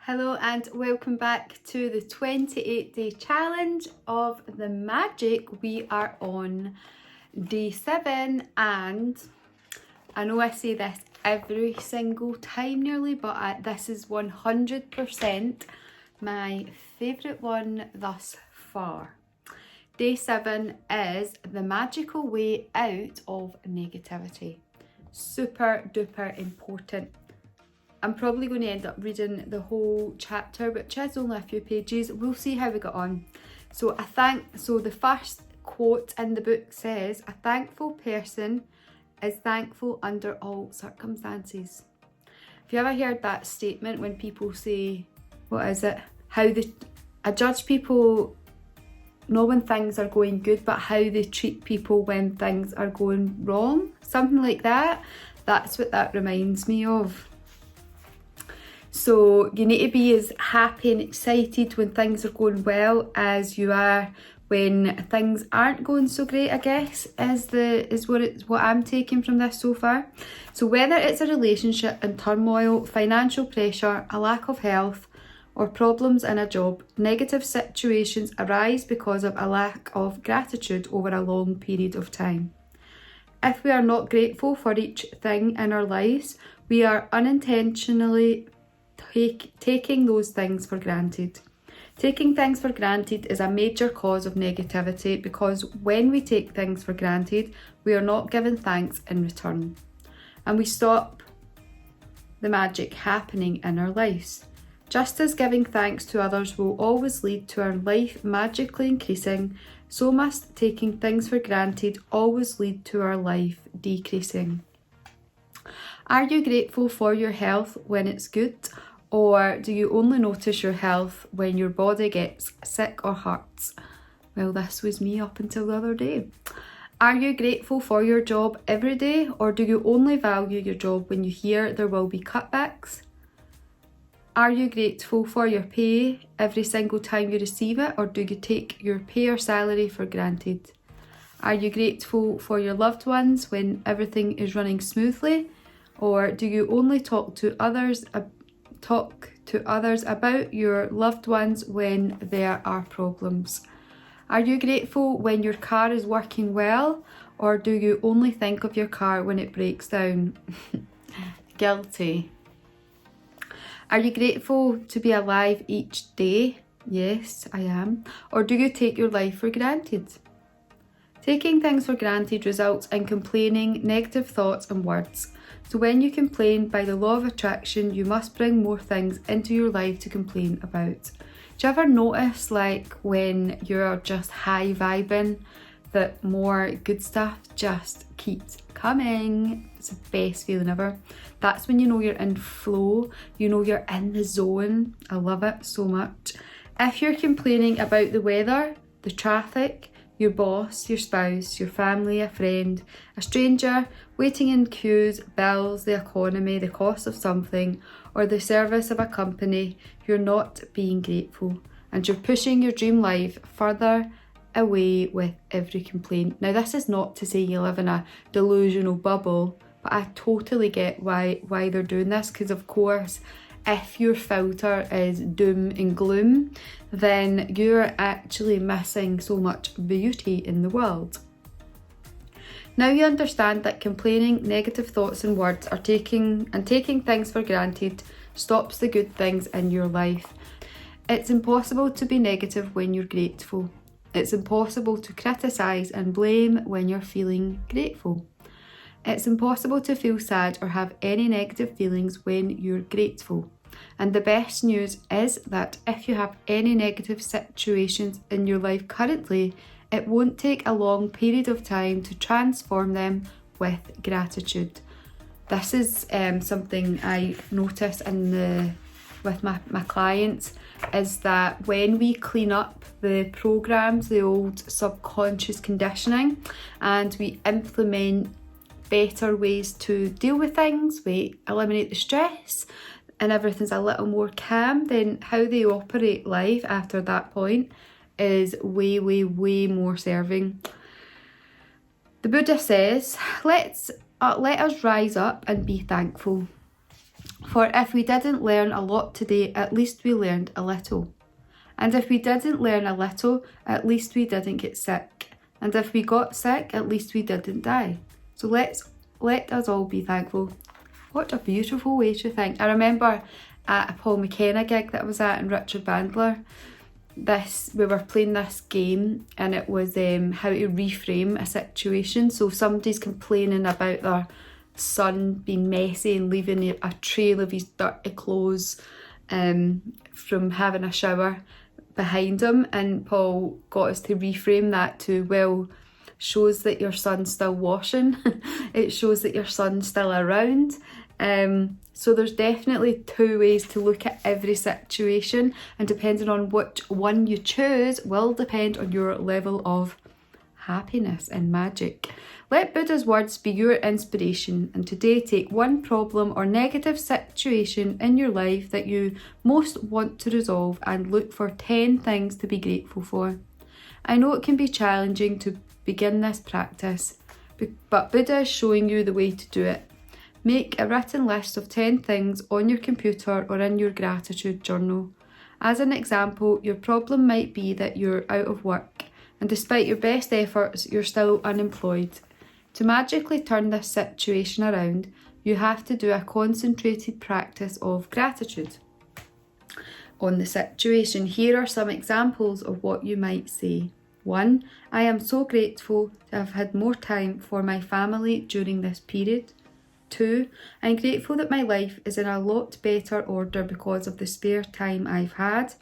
Hello and welcome back to the 28-day challenge of the magic. We are on day 7 and I know I say this every single time nearly, but this is 100% my favourite one thus far. Day 7 is the magical way out of negativity. Super duper important. I'm probably going to end up reading the whole chapter, which is only a few pages. We'll see how we get on. So the first quote in the book says, "A thankful person is thankful under all circumstances." Have you ever heard that statement when people say, what is it? I judge people not when things are going good, but how they treat people when things are going wrong. Something like that. That's what that reminds me of. So you need to be as happy and excited when things are going well as you are when things aren't going so great, I guess, is what I'm taking from this so far. So whether it's a relationship in turmoil, financial pressure, a lack of health, or problems in a job, negative situations arise because of a lack of gratitude over a long period of time. If we are not grateful for each thing in our lives, we are unintentionally taking those things for granted. Taking things for granted is a major cause of negativity because when we take things for granted, we are not given thanks in return. And we stop the magic happening in our lives. Just as giving thanks to others will always lead to our life magically increasing, so must taking things for granted always lead to our life decreasing. Are you grateful for your health when it's good? Or do you only notice your health when your body gets sick or hurts? Well, this was me up until the other day. Are you grateful for your job every day? Or do you only value your job when you hear there will be cutbacks? Are you grateful for your pay every single time you receive it? Or do you take your pay or salary for granted? Are you grateful for your loved ones when everything is running smoothly? Or do you only talk to others about your loved ones when there are problems? Are you grateful when your car is working well, or do you only think of your car when it breaks down? Guilty. Are you grateful to be alive each day? Yes, I am. Or do you take your life for granted? Taking things for granted results in complaining, negative thoughts and words. So when you complain, by the law of attraction, you must bring more things into your life to complain about. Do you ever notice, like, when you're just high vibing, that more good stuff just keeps coming? It's the best feeling ever. That's when you know you're in flow, you know you're in the zone. I love it so much. If you're complaining about the weather, the traffic, your boss, your spouse, your family, a friend, a stranger, waiting in queues, bills, the economy, the cost of something, or the service of a company, you're not being grateful, and you're pushing your dream life further away with every complaint. Now, this is not to say you live in a delusional bubble, but I totally get why they're doing this, because of course, if your filter is doom and gloom, then you're actually missing so much beauty in the world. Now you understand that complaining, negative thoughts and words are taking things for granted stops the good things in your life. It's impossible to be negative when you're grateful. It's impossible to criticise and blame when you're feeling grateful. It's impossible to feel sad or have any negative feelings when you're grateful. And the best news is that if you have any negative situations in your life currently, it won't take a long period of time to transform them with gratitude. This is something I notice with my clients, is that when we clean up the programs, the old subconscious conditioning, and we implement better ways to deal with things, we eliminate the stress, and everything's a little more calm, then how they operate life after that point is way, way, way more serving. The Buddha says, let us rise up and be thankful. For if we didn't learn a lot today, at least we learned a little. And if we didn't learn a little, at least we didn't get sick. And if we got sick, at least we didn't die. So let us all be thankful. What a beautiful way to think. I remember at a Paul McKenna gig that I was at in Richard Bandler, we were playing this game, and it was how to reframe a situation. So somebody's complaining about their son being messy and leaving a trail of his dirty clothes from having a shower behind him, and Paul got us to reframe that to, well, shows that your son's still washing. It shows that your son's still around. So there's definitely two ways to look at every situation, and depending on which one you choose will depend on your level of happiness and magic. Let Buddha's words be your inspiration, and today take one problem or negative situation in your life that you most want to resolve and look for 10 things to be grateful for. I know it can be challenging to begin this practice, but Buddha is showing you the way to do it. Make a written list of 10 things on your computer or in your gratitude journal. As an example, your problem might be that you're out of work, and despite your best efforts, you're still unemployed. To magically turn this situation around, you have to do a concentrated practice of gratitude on the situation. Here are some examples of what you might say. 1. I am so grateful to have had more time for my family during this period. 2. I'm grateful that my life is in a lot better order because of the spare time I've had.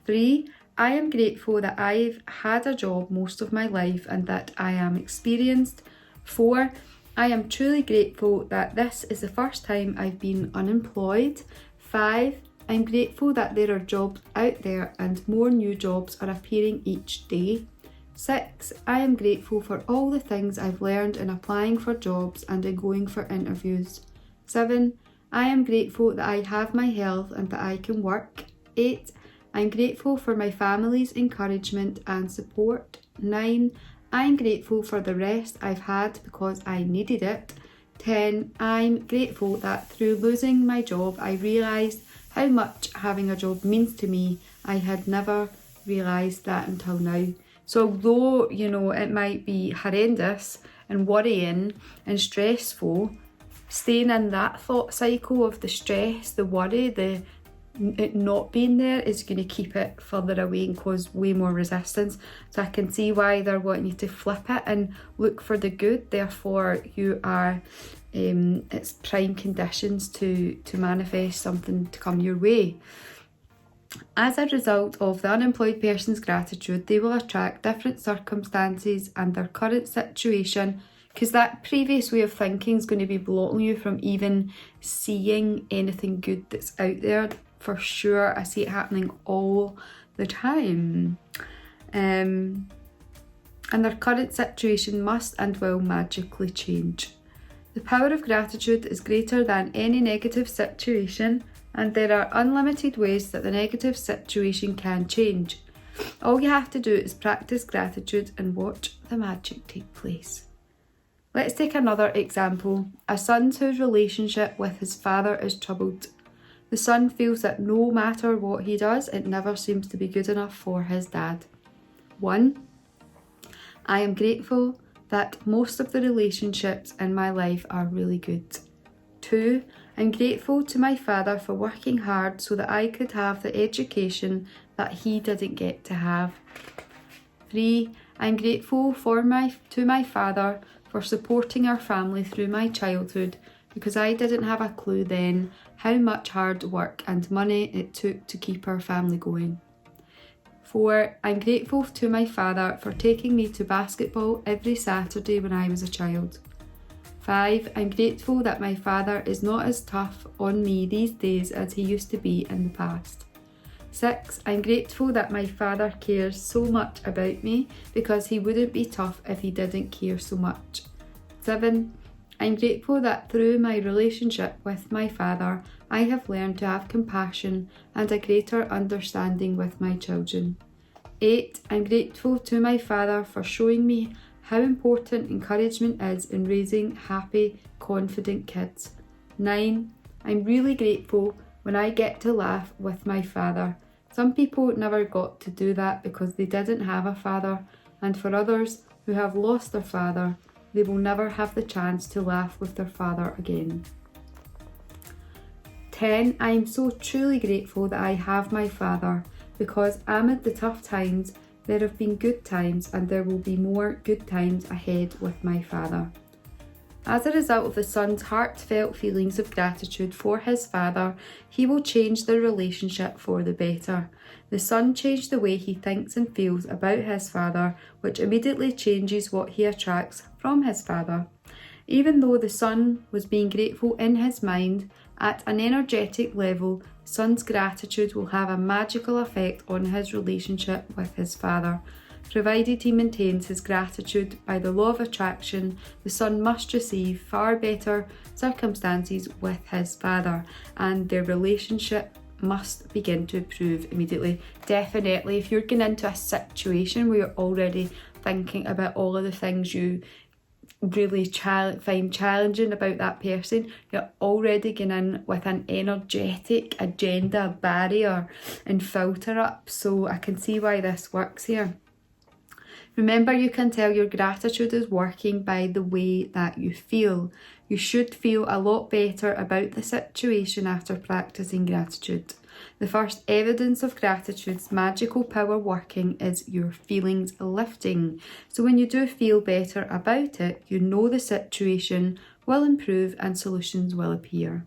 3. I am grateful that I've had a job most of my life and that I am experienced. 4. I am truly grateful that this is the first time I've been unemployed. 5. I'm grateful that there are jobs out there and more new jobs are appearing each day. 6. I am grateful for all the things I've learned in applying for jobs and in going for interviews. 7. I am grateful that I have my health and that I can work. 8. I'm grateful for my family's encouragement and support. 9. I'm grateful for the rest I've had because I needed it. 10. I'm grateful that through losing my job I realised how much having a job means to me. I had never realised that until now. So although, it might be horrendous and worrying and stressful, staying in that thought cycle of the stress, the worry, it not being there is going to keep it further away and cause way more resistance. So I can see why they're wanting you to flip it and look for the good. Therefore, you are, it's prime conditions to manifest something to come your way. As a result of the unemployed person's gratitude, they will attract different circumstances and their current situation, because that previous way of thinking is going to be blocking you from even seeing anything good that's out there. For sure, I see it happening all the time. And their current situation must and will magically change. The power of gratitude is greater than any negative situation, and there are unlimited ways that the negative situation can change. All you have to do is practice gratitude and watch the magic take place. Let's take another example. A son whose relationship with his father is troubled. The son feels that no matter what he does, it never seems to be good enough for his dad. 1. I am grateful that most of the relationships in my life are really good. 2. I'm grateful to my father for working hard so that I could have the education that he didn't get to have. 3. I'm grateful to my father for supporting our family through my childhood, because I didn't have a clue then how much hard work and money it took to keep our family going. 4. I'm grateful to my father for taking me to basketball every Saturday when I was a child. 5. I'm grateful that my father is not as tough on me these days as he used to be in the past. 6. I'm grateful that my father cares so much about me, because he wouldn't be tough if he didn't care so much. 7. I'm grateful that through my relationship with my father, I have learned to have compassion and a greater understanding with my children. 8. I'm grateful to my father for showing me how important encouragement is in raising happy, confident kids. 9. I'm really grateful when I get to laugh with my father. Some people never got to do that because they didn't have a father, and for others who have lost their father, they will never have the chance to laugh with their father again. 10. I am so truly grateful that I have my father, because amid the tough times, there have been good times and there will be more good times ahead with my father. As a result of the son's heartfelt feelings of gratitude for his father, he will change their relationship for the better. The son changed the way he thinks and feels about his father, which immediately changes what he attracts from his father. Even though the son was being grateful in his mind, at an energetic level, the son's gratitude will have a magical effect on his relationship with his father. Provided he maintains his gratitude by the law of attraction, the son must receive far better circumstances with his father, and their relationship must begin to improve immediately. Definitely, if you're getting into a situation where you're already thinking about all of the things you really find challenging about that person, you're already going in with an energetic agenda, barrier and filter up. So I can see why this works here. Remember, you can tell your gratitude is working by the way that you feel. You should feel a lot better about the situation after practicing gratitude. The first evidence of gratitude's magical power working is your feelings lifting. So when you do feel better about it, you know the situation will improve and solutions will appear.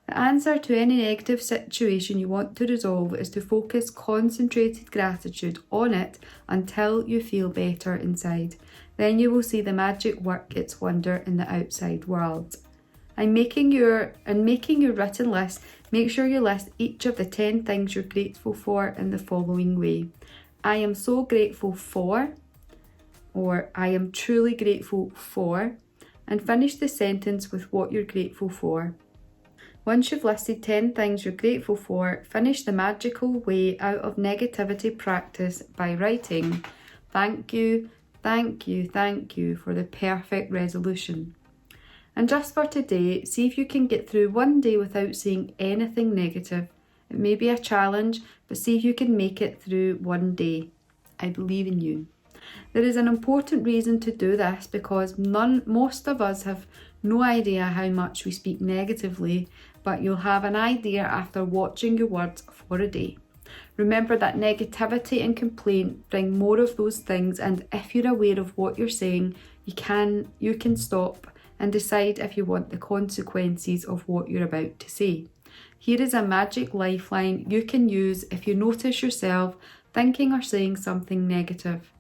The answer to any negative situation you want to resolve is to focus concentrated gratitude on it until you feel better inside. Then you will see the magic work its wonder in the outside world. And making your written list, make sure you list each of the 10 things you're grateful for in the following way. I am so grateful for, or I am truly grateful for, and finish the sentence with what you're grateful for. Once you've listed 10 things you're grateful for, finish the magical way out of negativity practice by writing, thank you, thank you, thank you for the perfect resolution. And just for today, see if you can get through one day without saying anything negative. It may be a challenge, but see if you can make it through one day. I believe in you. There is an important reason to do this because most of us have no idea how much we speak negatively, but you'll have an idea after watching your words for a day. Remember that negativity and complaint bring more of those things, and if you're aware of what you're saying, you can stop and decide if you want the consequences of what you're about to say. Here is a magic lifeline you can use if you notice yourself thinking or saying something negative.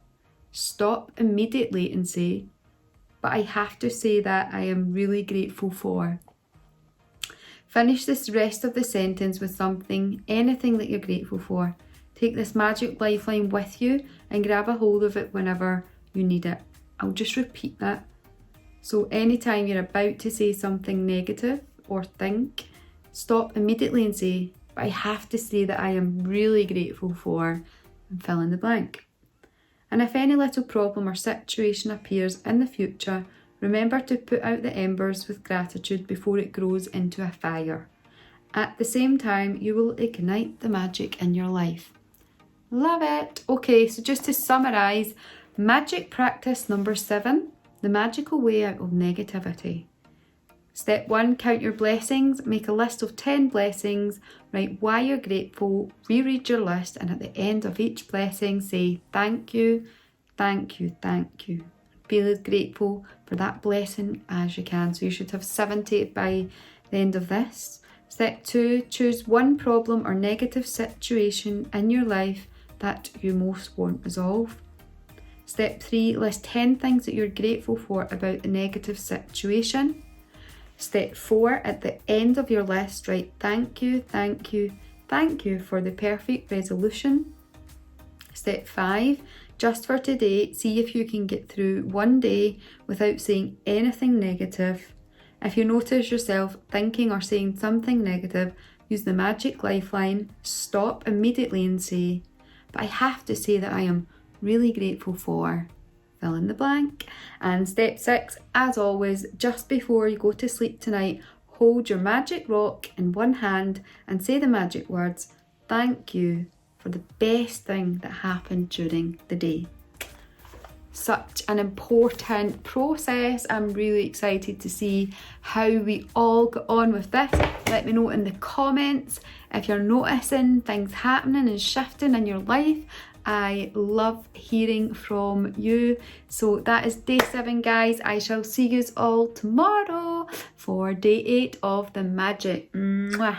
Stop immediately and say, but I have to say that I am really grateful for. Finish this rest of the sentence with anything that you're grateful for. Take this magic lifeline with you and grab a hold of it whenever you need it. I'll just repeat that. So anytime you're about to say something negative or think, stop immediately and say, but I have to say that I am really grateful for, and fill in the blank. And if any little problem or situation appears in the future, remember to put out the embers with gratitude before it grows into a fire. At the same time, you will ignite the magic in your life. Love it! Okay, so just to summarise, magic practice number 7, the magical way out of negativity. Step 1, count your blessings, make a list of 10 blessings, write why you're grateful, reread your list, and at the end of each blessing say thank you, thank you, thank you. Feel as grateful for that blessing as you can. So you should have 70 by the end of this. Step 2, choose one problem or negative situation in your life that you most want resolved. Step 3, list 10 things that you're grateful for about the negative situation. Step 4, at the end of your list, write thank you, thank you, thank you for the perfect resolution. Step 5, just for today, see if you can get through one day without saying anything negative. If you notice yourself thinking or saying something negative, use the magic lifeline, stop immediately and say, but I have to say that I am really grateful for, fill in the blank. And step 6, as always, just before you go to sleep tonight, hold your magic rock in one hand and say the magic words, "Thank you for the best thing that happened during the day." Such an important process. I'm really excited to see how we all get on with this. Let me know in the comments if you're noticing things happening and shifting in your life. I love hearing from you. So that is day 7, guys. I shall see you all tomorrow for day 8 of the magic. Mwah.